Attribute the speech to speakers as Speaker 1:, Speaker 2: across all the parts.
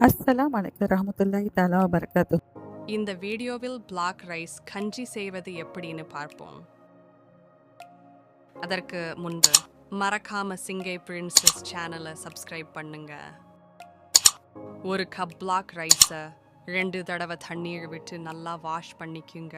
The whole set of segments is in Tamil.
Speaker 1: அஸ்ஸலாமு அலைக்கும் ரஹ்மத்துல்லாஹி தஆலா வ பரகாத்துஹு.
Speaker 2: இந்த வீடியோவில் பிளாக் ரைஸ் கஞ்சி செய்வது எப்படின்னு பார்ப்போம். அதற்கு முன்பு மறக்காம சிங்கை பிரின்சஸ் சேனலை சப்ஸ்கிரைப் பண்ணுங்க. ஒரு கப் பிளாக் ரைஸை 2 தடவை தண்ணீர் விட்டு நல்லா வாஷ் பண்ணிக்குங்க.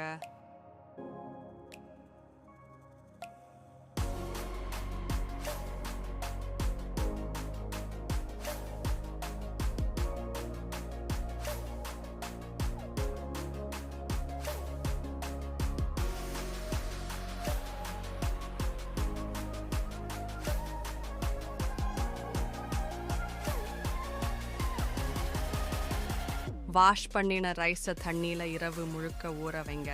Speaker 2: வாஷ் பண்ணின ரைஸை தண்ணியில் இரவு முழுக்க ஊற வைங்க.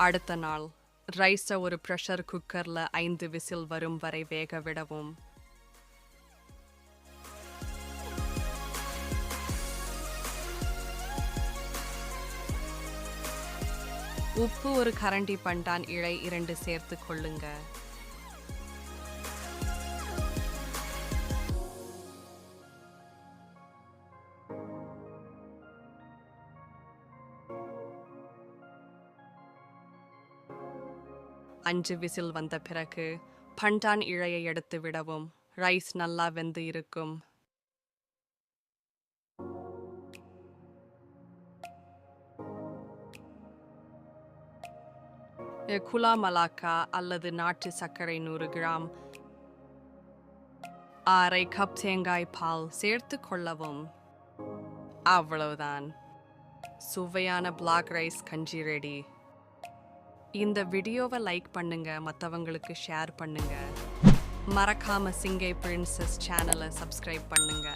Speaker 2: அடுத்த நாள் ரைஸை ஒரு ப்ரெஷர் குக்கரில் 5 விசில் வரும் வரை வேக விடவும். உப்பு ஒரு கரண்டி பண்டான் இழை 2 சேர்த்து கொள்ளுங்க. அஞ்சு விசில் வந்த பிறகு பண்டான் இழையை எடுத்து விடவும். ரைஸ் நல்லா வெந்து இருக்கும். குலா மலாக்கா அல்லது நாட்டு சர்க்கரை 100 கிராம், 1/2 கப் தேங்காய் பால் சேர்த்து கொள்ளவும். அவ்வளவுதான், சுவையான பிளாக் ரைஸ் கஞ்சி ரெடி. இந்த வீடியோவை லைக் பண்ணுங்க, மற்றவங்களுக்கு ஷேர் பண்ணுங்க. மறக்காம சிங்கை பிரின்சஸ் சேனலை சப்ஸ்கிரைப் பண்ணுங்க.